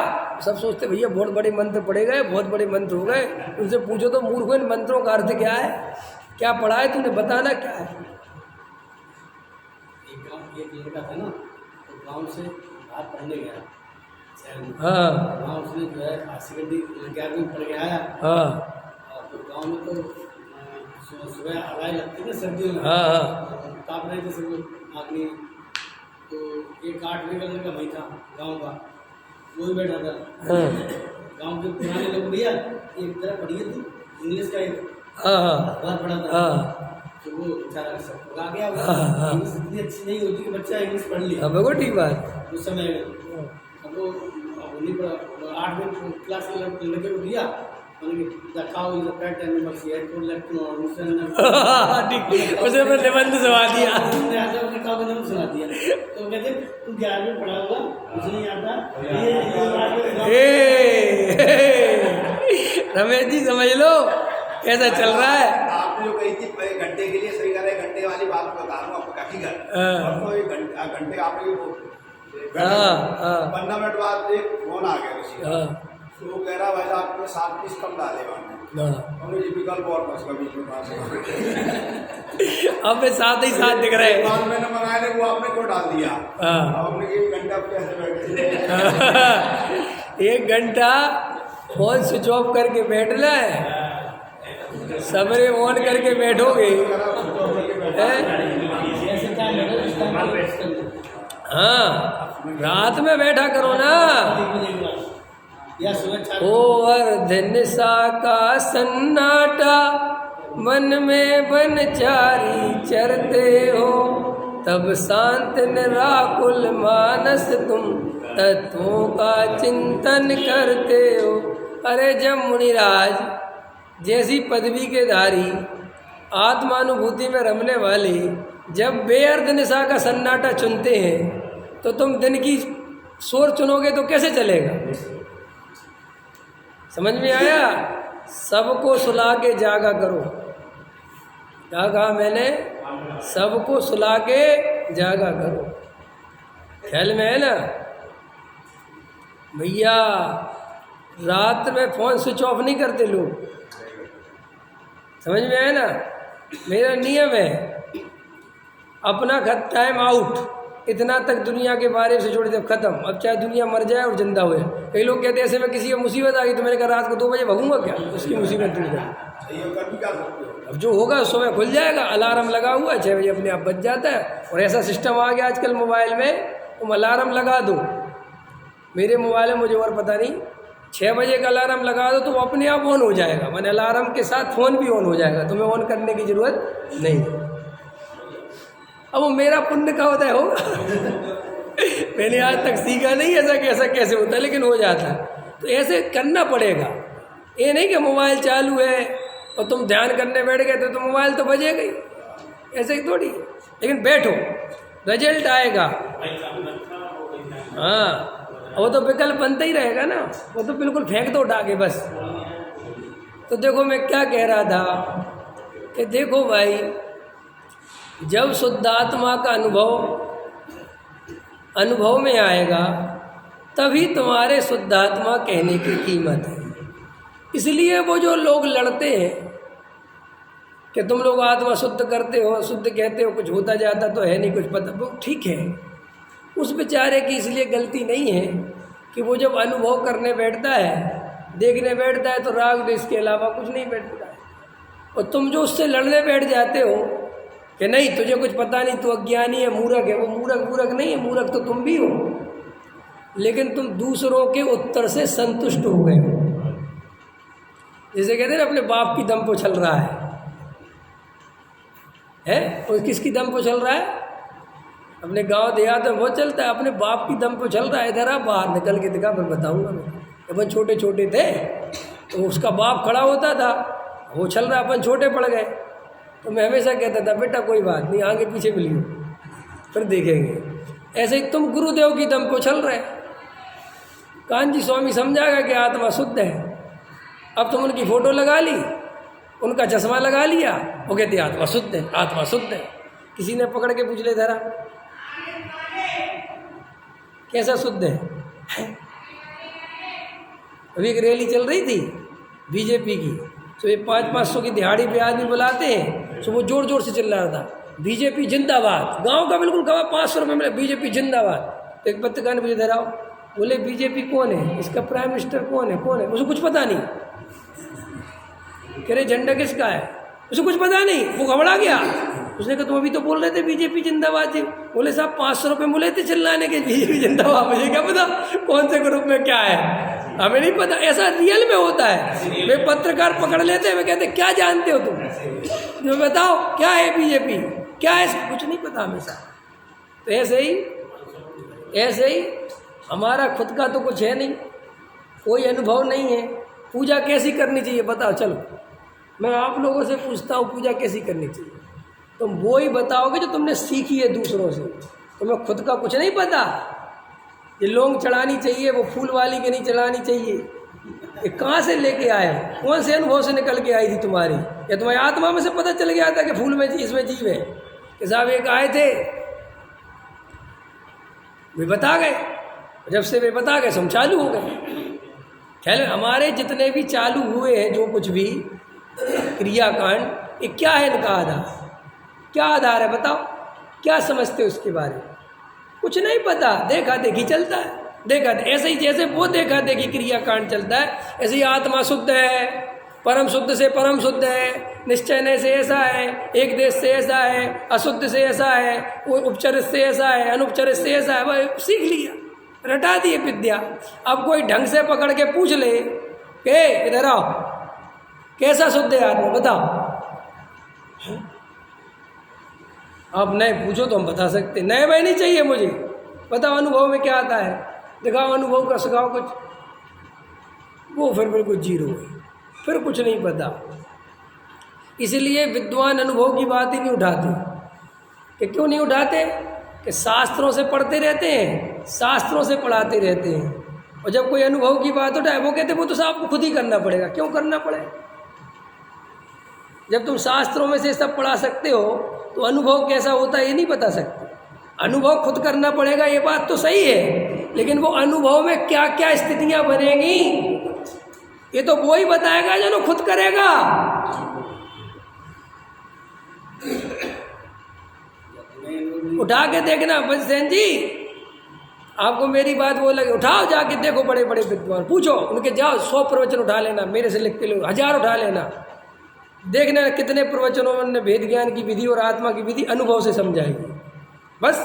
सब सोचते भैया बहुत बड़े मंत्र पढ़े गए, बहुत बड़े मंत्र हो गए। उनसे पूछो तो मूर्ख, इन मंत्रों का अर्थ क्या है, क्या पढ़ा है तूने, बताना क्या है। एक लड़का था ना, तो गाँव से बाहर पढ़ने गया, हाँ वहाँ उसने जो है 11वीं पढ़ के आया। हाँ तो गाँव में तो सुबह हवाएं लगती है सर्दियों में, हाँ ताप रहे थे सब लोग आदमी। तो एक 8वीं का लड़का भाई था गाँव का, वो भी बैठा था। हाँ गाँव के पुराने लोग, भैया एक तरह पढ़िए तू, इंग्लिश का एक हाँ पढ़ा था। हाँ तो वो बेचारा सब आ गया, इंग्लिश इतनी अच्छी नहीं होती कि बच्चा इंग्लिश पढ़ लिया। अब बिल्कुल ठीक बात। उस समय अब वो नहीं पढ़ा, 8वीं क्लास के लड़के को दिया, दिखाओ is pat and number C को लेफ्ट और उसने उसे फिर निबंध सुना दिया, उसने आगे दिखाओ का नाम सुना दिया। तो कहते तू 11वीं पढ़ा होगा, मुझे नहीं आता ये रमेश जी समझ लो कैसा चल रहा है। आपने जो कही थी घंटे के लिए सही करे, घंटे वाली बात बता दूं आपको, काफी घंटे आपने 15 मिनट बाद एक फोन आ गया किसी का, तो वो कह रहा भाई आपने 7 पीस कम डाले वहाँ, ये विकल्प और बस कभी अब साथ ही साथ दिख रहे हैं। मैंने मंगाया था वो आपने क्यों डाल दिया, आपने 1 घंटा कैसे बैठे 1 घंटा फोन स्विच ऑफ करके बैठना है, सवेरे ऑन करके बैठोगे हाँ, रात में बैठा करो ना। ओ अर्धनिशा का सन्नाटा, मन में बनचारी चरते हो, तब शांत निराकुल मानस तुम तत्वों का चिंतन करते हो। अरे जब मुनिराज जैसी पदवी के धारी, आत्मानुभूति में रमने वाले जब बेअर्ध निशा का सन्नाटा चुनते हैं, तो तुम दिन की शोर चुनोगे तो कैसे चलेगा। समझ में आया, सबको सुला के जागा करो। क्या कहा मैंने, सबको सुला के जागा करो, ख्याल में है ना भैया। रात में फ़ोन स्विच ऑफ नहीं करते लोग, समझ में आया ना। मेरा नियम है अपना टाइम आउट, इतना तक दुनिया के बारे से छोड़ दे, खत्म। अब चाहे दुनिया मर जाए और जिंदा हो जाए। कई लोग कहते हैं ऐसे में किसी की मुसीबत आ गई, तो मैंने कहा रात को 2 बजे भगूंगा क्या, उसकी मुसीबत दूर कर। अब जो होगा सुबह खुल जाएगा, अलार्म लगा हुआ है 6 बजे अपने आप बज जाता है। और ऐसा सिस्टम आ गया आजकल मोबाइल में, तुम अलार्म लगा दो, मेरे मोबाइल में मुझे और पता नहीं 6 बजे का अलार्म लगा दो तो वो अपने आप ऑन हो जाएगा, मैंने अलार्म के साथ फ़ोन भी ऑन हो जाएगा, तुम्हें ऑन करने की ज़रूरत नहीं। अब वो मेरा पुण्य का होता है होगा मैंने आज तक सीखा नहीं ऐसा कैसे होता है, लेकिन हो जाता है। तो ऐसे करना पड़ेगा, ये नहीं कि मोबाइल चालू है और तुम ध्यान करने बैठ गए तो मोबाइल तो बजेगा ही, ऐसे ही थोड़ी है। लेकिन बैठो, रिजल्ट आएगा। हाँ, वो तो विकल्प बनता ही रहेगा ना, वो तो बिल्कुल फेंक दो उठा के बस। तो देखो मैं क्या कह रहा था कि देखो भाई, जब शुद्धात्मा का अनुभव में आएगा तभी तुम्हारे शुद्धात्मा कहने की कीमत है। इसलिए वो जो लोग लड़ते हैं कि तुम लोग आत्मा शुद्ध करते हो, शुद्ध कहते हो, कुछ होता जाता तो है नहीं, कुछ पता, वो ठीक है। उस बेचारे की इसलिए गलती नहीं है कि वो जब अनुभव करने बैठता है, देखने बैठता है, तो राग द्वेष के अलावा कुछ नहीं बैठता है। और तुम जो उससे लड़ने बैठ जाते हो कि नहीं तुझे कुछ पता नहीं, तू अज्ञानी है, मूर्ख है, वो मूर्ख नहीं है, मूर्ख तो तुम भी हो, लेकिन तुम दूसरों के उत्तर से संतुष्ट हो गए हो। जैसे कहते हैं ना, अपने बाप की दम पर चल रहा है, और किसकी दम पर चल रहा है, अपने गांव देहात में बहुत चलता है, अपने बाप की दम पे चल रहा है। इधर आ, बाहर निकल के दिखा, फिर बताऊंगा मैं। अपन छोटे छोटे थे तो उसका बाप खड़ा होता था, वो चल रहा, अपन छोटे पड़ गए, तो मैं हमेशा कहता था बेटा कोई बात नहीं, आगे पीछे मिलियो फिर देखेंगे। ऐसे ही तुम गुरुदेव की दम पे चल रहे। कांची स्वामी समझाएगा कि आत्मा शुद्ध है। अब तुम उनकी फ़ोटो लगा ली, उनका चश्मा लगा लिया, वो कहते आत्मा शुद्ध है, आत्मा शुद्ध है। किसी ने पकड़ के पूछ ले धरा कैसा शुद्ध है? अभी एक रैली चल रही थी बीजेपी की, तो ये 500-500 की दिहाड़ी पे आदमी बुलाते हैं, तो वो जोर जोर से चिल्ला रहा था बीजेपी जिंदाबाद। गांव का बिल्कुल कहा 500 रुपये मिले, बीजेपी जिंदाबाद। तो एक पत्रकार ने मुझे धराओ, बोले बीजेपी कौन है, इसका प्राइम मिनिस्टर कौन है, कौन है? उसे कुछ पता नहीं। कह रहे झंडा किसका है, उसे कुछ पता नहीं। वो घबरा गया। उसने कहा तुम अभी तो बोल रहे थे बीजेपी जिंदाबाद जी। बोले साहब 500 रुपये मिले थे चिल्लाने के बीजेपी जिंदाबाद, मुझे क्या पता कौन से ग्रुप में क्या है, हमें नहीं पता। ऐसा रियल में होता है। वे पत्रकार पकड़ लेते हैं, वे कहते क्या जानते हो तुम, जो बताओ क्या है बीजेपी, क्या है, कुछ नहीं पता हमेशा। तो ऐसे ही हमारा खुद का तो कुछ है नहीं, कोई अनुभव नहीं है। पूजा कैसी करनी चाहिए बताओ, चलो मैं आप लोगों से पूछता हूँ पूजा कैसी करनी चाहिए। तुम वो ही बताओगे जो तुमने सीखी है दूसरों से, तुम्हें खुद का कुछ नहीं पता। ये लौंग चढ़ानी चाहिए, वो फूल वाली के नहीं चढ़ानी चाहिए, ये कहाँ से लेके आए, कौन से अनुभव से निकल के आई थी तुम्हारी, या तुम्हारी आत्मा में से पता चल गया था कि फूल में इसमें जीव है? कि साहब एक आए थे, वे बता गए, जब से वे बता गए हम चालू हो गए। खैर हमारे जितने भी चालू हुए हैं जो कुछ भी क्रियाकांड, ये क्या है इनका आधार, क्या आधार है बताओ, क्या समझते हो इसके बारे में? कुछ नहीं पता, देखा देखी चलता है। देखा ऐसे ही जैसे वो देखा देखी क्रियाकांड चलता है, ऐसे ही आत्मा शुद्ध है, परम शुद्ध से परम शुद्ध है, निश्चय से ऐसा है, एक देश से ऐसा है, अशुद्ध से ऐसा है, उपचरित से ऐसा है, अनुपचरित से ऐसा है। वह सीख लिया, रटा दिए विद्या। अब कोई ढंग से पकड़ के पूछ ले के इधर आओ कैसा शुद्ध है आत्मा बताओ, आप नए पूछो तो हम बता सकते, नए भाई नहीं चाहिए मुझे, बताओ अनुभव में क्या आता है, दिखाओ अनुभव का, सिखाओ कुछ। वो फिर बिल्कुल जीरो है, फिर कुछ नहीं पता। इसलिए विद्वान अनुभव की बात ही नहीं उठाते। कि क्यों नहीं उठाते? कि शास्त्रों से पढ़ते रहते हैं, शास्त्रों से पढ़ाते रहते हैं, और जब कोई अनुभव की बात उठाए वो कहते वो तो आपको खुद ही करना पड़ेगा। क्यों करना पड़े? जब तुम शास्त्रों में से सब पढ़ा सकते हो तो अनुभव कैसा होता है ये नहीं बता सकते। अनुभव खुद करना पड़ेगा, ये बात तो सही है, लेकिन वो अनुभव में क्या क्या स्थितियां बनेंगी ये तो वो ही बताएगा जो खुद करेगा। उठा के देखना बजसेन जी, आपको मेरी बात वो लगे, उठाओ जाके देखो बड़े बड़े विद्वान, पूछो उनके, जाओ 100 प्रवचन उठा लेना, मेरे से लिख के लो 1000 उठा लेना, देखना कितने प्रवचनों में भेद ज्ञान की विधि और आत्मा की विधि अनुभव से समझाएगी। बस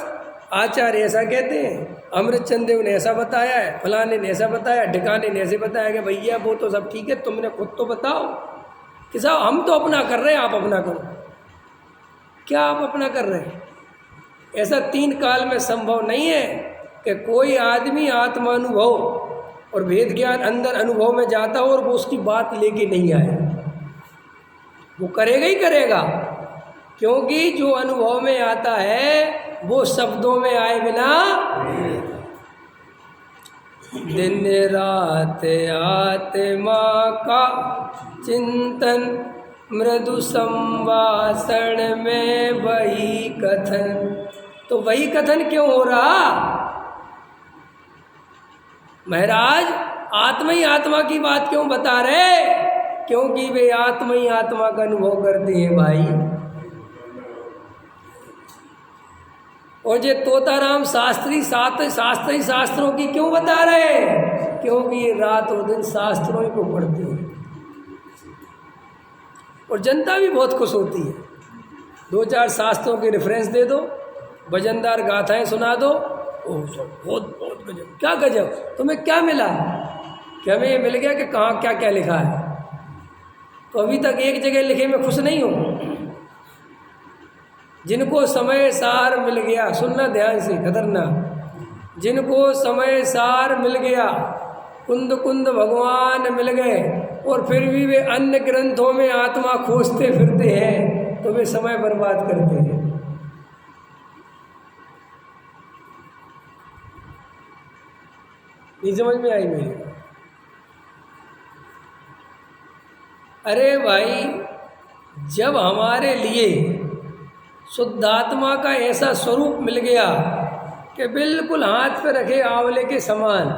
आचार्य ऐसा कहते हैं, अमृतचंद देव ने ऐसा बताया है, फलाने ने ऐसा बताया, ढिकाने ने ऐसे बताया कि भैया वो तो सब ठीक है, तुमने खुद तो बताओ कि साहब हम तो अपना कर रहे हैं, आप अपना करो। क्या आप अपना कर रहे हैं? ऐसा 3 काल में संभव नहीं है कि कोई आदमी आत्मानुभव और भेद ज्ञान अंदर अनुभव में जाता हो और वो उसकी बात लेके नहीं आए। वो करेगा ही करेगा, क्योंकि जो अनुभव में आता है वो शब्दों में आए बिना दिन रात आत्मा का चिंतन मृदु संवासण में वही कथन। तो वही कथन क्यों हो रहा महाराज? आत्मा ही आत्मा की बात क्यों बता रहे? क्योंकि वे आत्मा ही आत्मा का अनुभव करते हैं भाई। और ये तोताराम शास्त्री शास्त्रों की क्यों बता रहे? क्योंकि ये रात और दिन शास्त्रों ही को पढ़ते हैं और जनता भी बहुत खुश होती है। 2-4 शास्त्रों के रेफरेंस दे दो, वजनदार गाथाएं सुना दो, ओह बहुत बहुत गजब। क्या गजब? तुम्हें क्या मिला? कि हमें ये मिल गया कि कहाँ क्या क्या लिखा है। तो अभी तक एक जगह लिखे में खुश नहीं हो, जिनको समय सार मिल गया, सुनना ध्यान से, खतरनाक, जिनको समय सार मिल गया, कुंद कुंद भगवान मिल गए, और फिर भी वे अन्य ग्रंथों में आत्मा खोजते फिरते हैं, तो वे समय बर्बाद करते हैं। नहीं समझ में आई मेरी बात? अरे भाई, जब हमारे लिए शुद्धात्मा का ऐसा स्वरूप मिल गया कि बिल्कुल हाथ पे रखे आंवले के समान,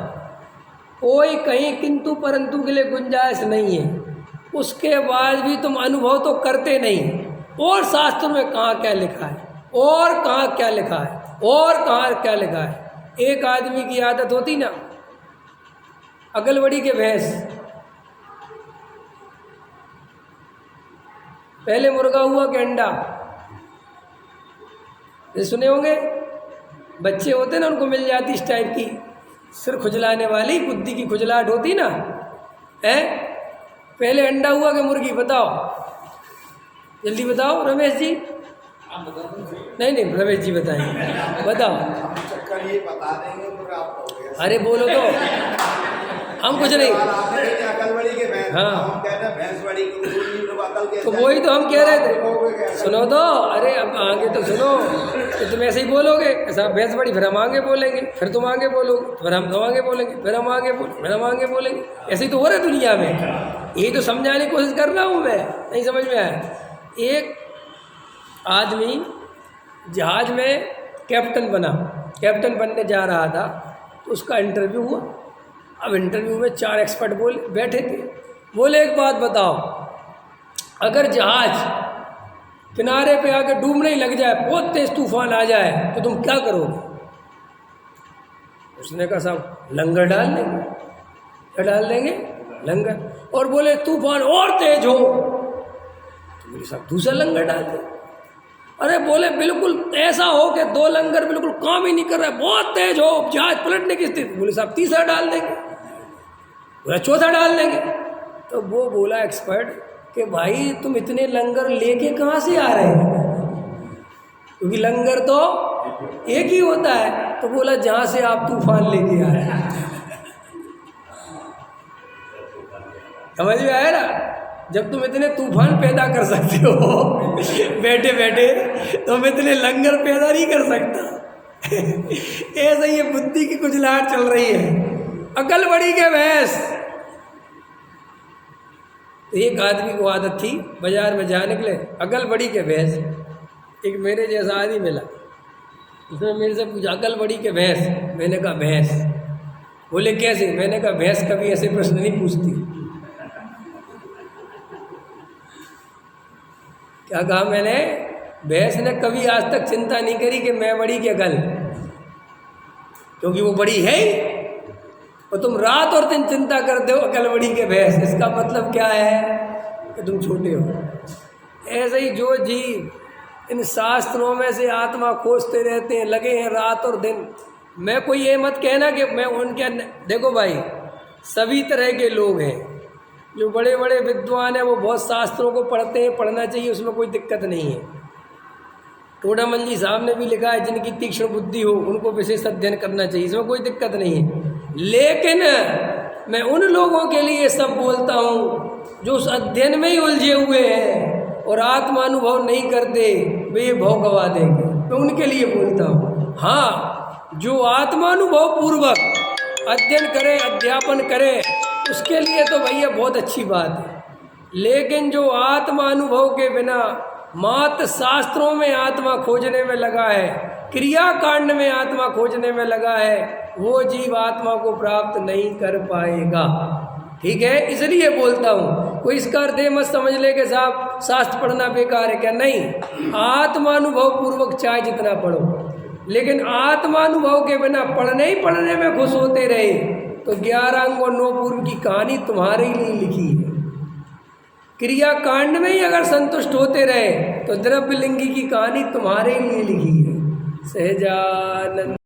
कोई कहीं किंतु परंतु के लिए गुंजाइश नहीं है, उसके बाद भी तुम अनुभव तो करते नहीं। और शास्त्र में कहाँ क्या लिखा है, और कहाँ क्या लिखा है, और कहाँ क्या लिखा है। एक आदमी की आदत होती ना, अगलबड़ी के भैंस, पहले मुर्गा हुआ कि अंडा, ये सुने होंगे, बच्चे होते ना, उनको मिल जाती इस टाइप की सिर खुजलाने वाली, बुद्धि की खुजलाहट होती ना, है? पहले अंडा हुआ कि मुर्गी, बताओ, जल्दी बताओ रमेश जी। आप बताओ। नहीं रमेश जी बताएंगे, बताओ। चक्कर ये बता देंगे तो आप कहोगे। अरे बोलो तो, हम कुछ नहीं। अकलबड़ी के भैंस, हाँ, हम कहते हैं भैंसबड़ी को अकल के, तो वही तो हम कह रहे थे, सुनो तो, अरे अब आगे तो सुनो, तो तुम ऐसे ही बोलोगे, ऐसा भैंस बड़ी, फिर हम आगे बोलेंगे, फिर तुम आगे बोलोगे, फिर हम आगे बोलेंगे, फिर हम आगे फिर हम आगे बोलेंगे। ऐसे ही तो हो रहा है दुनिया में। यही तो समझाने की कोशिश कर रहा हूँ मैं, नहीं समझ में आया। एक आदमी जहाज में कैप्टन बना, कैप्टन बनने जा रहा था, तो उसका इंटरव्यू हुआ। अब इंटरव्यू में 4 एक्सपर्ट बैठे थे, बोले एक बात बताओ, अगर जहाज किनारे पे आके डूबने ही लग जाए, बहुत तेज तूफान आ जाए, तो तुम क्या करोगे? उसने कहा साहब लंगर डाल देंगे। क्या डाल देंगे? लंगर। और बोले तूफान और तेज हो, तो बोले साहब दूसरा लंगर डाल दे। अरे बोले बिल्कुल ऐसा हो कि 2 लंगर बिल्कुल काम ही नहीं कर रहा है, बहुत तेज हो, जहाज पलटने की स्थिति, बोले साहब तीसरा डाल देंगे। बोला चौथा डाल देंगे। तो वो बोला एक्सपर्ट कि भाई तुम इतने लंगर लेके कहाँ से आ रहे हैं, क्योंकि लंगर तो एक ही होता है। तो बोला जहाँ से आप तूफान लेके आ रहे हैं। समझ में आया ना? जब तुम इतने तूफान पैदा कर सकते हो बैठे बैठे, तुम इतने लंगर पैदा नहीं कर सकता। ऐसा ये बुद्धि की कुचलाहट चल रही है। अकलबड़ी के भैंस। एक आदमी को आदत थी, बाजार में जा निकले, अकलबड़ी के भैंस। एक मेरे जैसा आदमी मिला, उसने मेरे से पूछा अकलबड़ी के भैंस। मैंने कहा भैंस। बोले कैसे? मैंने कहा भैंस कभी ऐसे प्रश्न नहीं पूछती। क्या कहा मैंने? भैंस ने कभी आज तक चिंता नहीं करी कि मैं बड़ी के अकल, क्योंकि वो बड़ी है ही। और तुम रात और दिन चिंता करते हो अकलबड़ी के भैंस, इसका मतलब क्या है कि तुम छोटे हो। ऐसे ही जो जीव इन शास्त्रों में से आत्मा खोजते रहते हैं, लगे हैं रात और दिन। मैं कोई ये मत कहना कि मैं उनके, देखो भाई सभी तरह के लोग हैं, जो बड़े बड़े विद्वान हैं वो बहुत शास्त्रों को पढ़ते हैं, पढ़ना चाहिए, उसमें कोई दिक्कत नहीं है। टोडामल जी साहब ने भी लिखा है जिनकी तीक्ष्ण बुद्धि हो उनको विशेष अध्ययन करना चाहिए, इसमें कोई दिक्कत नहीं है। लेकिन मैं उन लोगों के लिए सब बोलता हूँ जो उस अध्ययन में ही उलझे हुए हैं और आत्मानुभव नहीं करते, वे ये भाव गवा देंगे। मैं उनके लिए बोलता हूँ। हाँ, जो आत्मानुभव पूर्वक अध्ययन करे, अध्यापन करे, उसके लिए तो भैया बहुत अच्छी बात है। लेकिन जो आत्मानुभव के बिना मात्र शास्त्रों में आत्मा खोजने में लगा है, क्रियाकांड में आत्मा खोजने में लगा है, वो जीव आत्मा को प्राप्त नहीं कर पाएगा। ठीक है, इसलिए बोलता हूँ। कोई इसका अर्थ मत समझ ले कि साहब शास्त्र पढ़ना बेकार है, क्या? नहीं, आत्मानुभव पूर्वक चाहे जितना पढ़ो, लेकिन आत्मानुभव के बिना पढ़ने ही पढ़ने में खुश होते रहे तो 11 अंग और 9 पूर्व की कहानी तुम्हारे ही लिए लिखी है। क्रियाकांड में ही अगर संतुष्ट होते रहे तो द्रव्यलिंगी की कहानी तुम्हारे लिए लिखी है। सहजानंद।